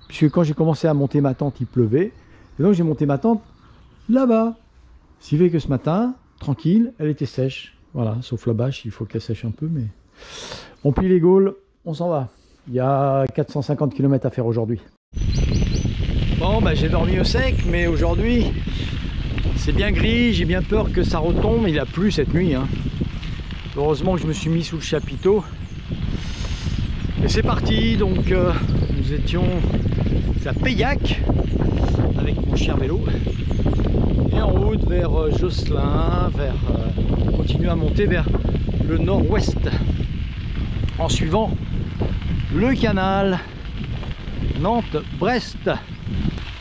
puisque quand j'ai commencé à monter ma tente, il pleuvait. Et donc j'ai monté ma tente là-bas. Ce qui fait que ce matin, tranquille, elle était sèche. Voilà, sauf la bâche, il faut qu'elle sèche un peu, mais on plie les gaules, on s'en va. Il y a 450 km à faire aujourd'hui. Bon, bah, j'ai dormi au sec, mais aujourd'hui, c'est bien gris, j'ai bien peur que ça retombe. Il a plu cette nuit, hein. Heureusement que je me suis mis sous le chapiteau. Et c'est parti, donc nous étions à Peillac avec mon cher vélo. Et en route vers Josselin, on continue à monter vers le nord-ouest en suivant le canal Nantes-Brest.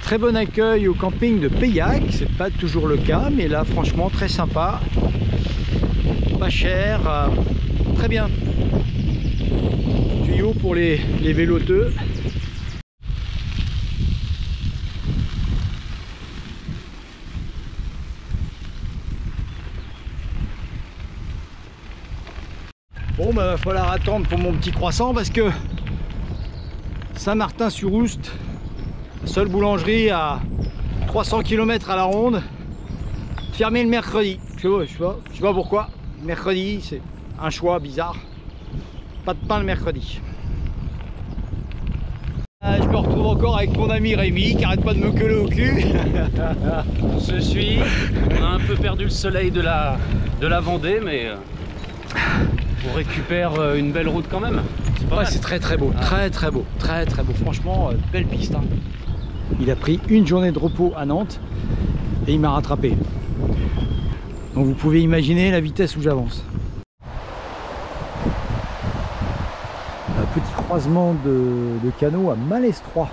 Très bon accueil au camping de Peillac, c'est pas toujours le cas, mais là franchement très sympa, pas cher, très bien. Tuyau pour les véloteux. Bon, bah, va falloir attendre pour mon petit croissant parce que Saint-Martin-sur-Oust, la seule boulangerie à 300 km à la ronde, fermée le mercredi. Je sais pas pourquoi. Mercredi, c'est un choix bizarre. Pas de pain le mercredi. Je me retrouve encore avec mon ami Rémi qui arrête pas de me coller au cul. Je suis. On a un peu perdu le soleil de la Vendée, mais on récupère une belle route quand même. C'est très très beau, très beau, très beau. Franchement, belle piste, hein. Il a pris une journée de repos à Nantes et il m'a rattrapé. Donc vous pouvez imaginer la vitesse où j'avance. Un petit croisement de canaux à Malestroit.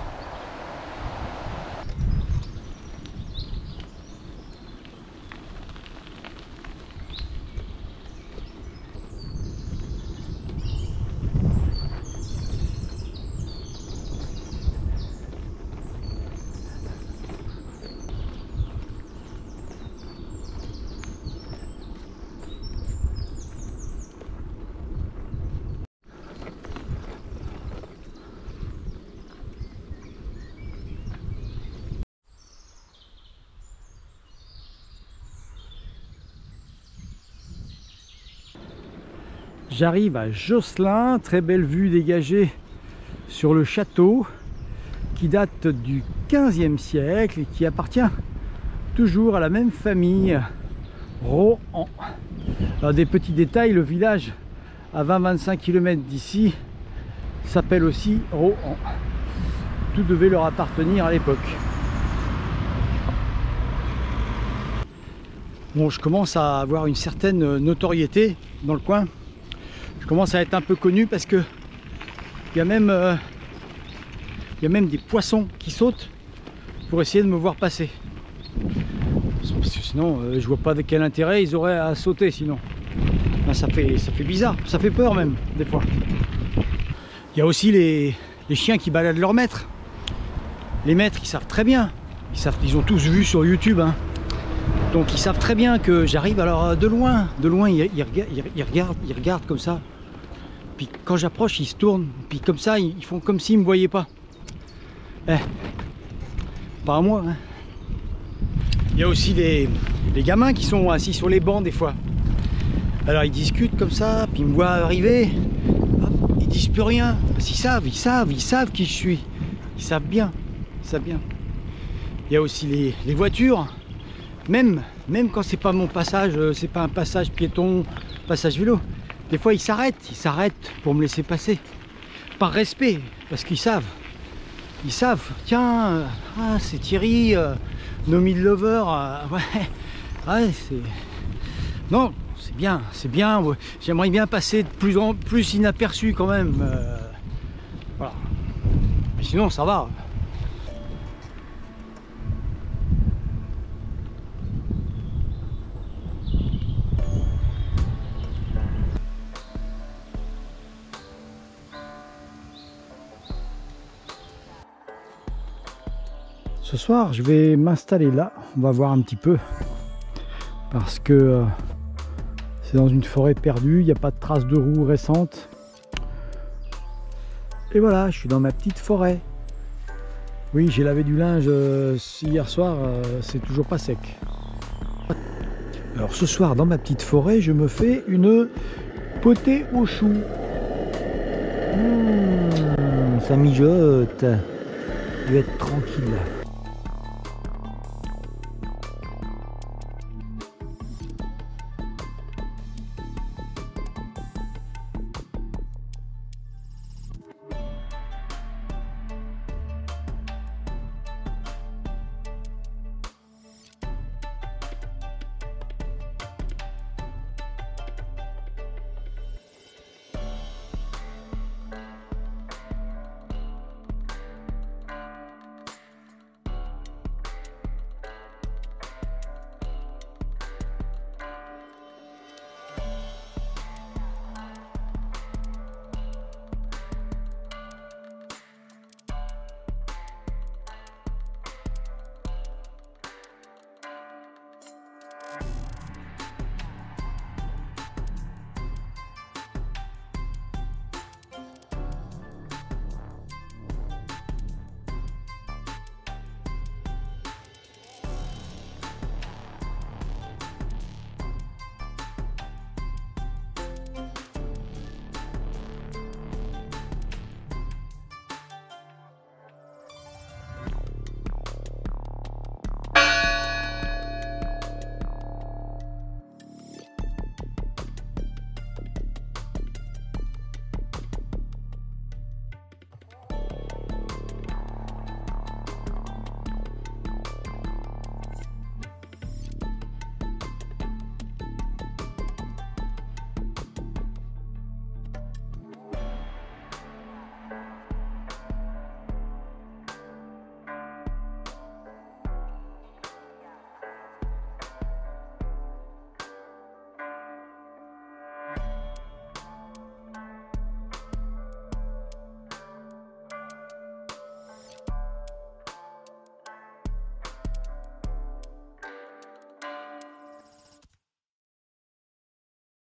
J'arrive à Josselin, très belle vue dégagée sur le château qui date du 15e siècle et qui appartient toujours à la même famille, Rohan. Alors des petits détails, le village à 20-25 km d'ici s'appelle aussi Rohan. Tout devait leur appartenir à l'époque. Bon, je commence à avoir une certaine notoriété dans le coin. Je commence à être un peu connu parce que il y a même des poissons qui sautent pour essayer de me voir passer. Parce que sinon, je vois pas de quel intérêt ils auraient à sauter sinon. Ben, ça fait bizarre, ça fait peur même des fois. Il y a aussi les chiens qui baladent leur maître. Les maîtres, ils savent très bien. Ils ont tous vu sur YouTube, hein. Donc ils savent très bien que j'arrive. Alors de loin ils regardent comme ça. Puis quand j'approche, ils se tournent. Puis comme ça, ils font comme s'ils me voyaient pas. Pas à moi, hein. Il y a aussi les gamins qui sont assis sur les bancs des fois. Alors ils discutent comme ça, puis ils me voient arriver. Hop, ils disent plus rien. Parce qu'ils savent qui je suis. Ils savent bien. Il y a aussi les voitures. Même quand c'est pas mon passage, c'est pas un passage piéton, passage vélo. Des fois ils s'arrêtent pour me laisser passer. Par respect, parce qu'ils savent. Tiens, c'est Thierry, No Meat Lover, ouais, c'est... Non, c'est bien, ouais. J'aimerais bien passer de plus en plus inaperçu quand même. Voilà. Mais sinon ça va. Ce soir, je vais m'installer là. On va voir un petit peu. Parce que c'est dans une forêt perdue. Il n'y a pas de traces de roues récentes. Et voilà, je suis dans ma petite forêt. Oui, j'ai lavé du linge hier soir, c'est toujours pas sec. Alors ce soir, dans ma petite forêt, je me fais une potée au chou. Ça mijote. Je vais être tranquille.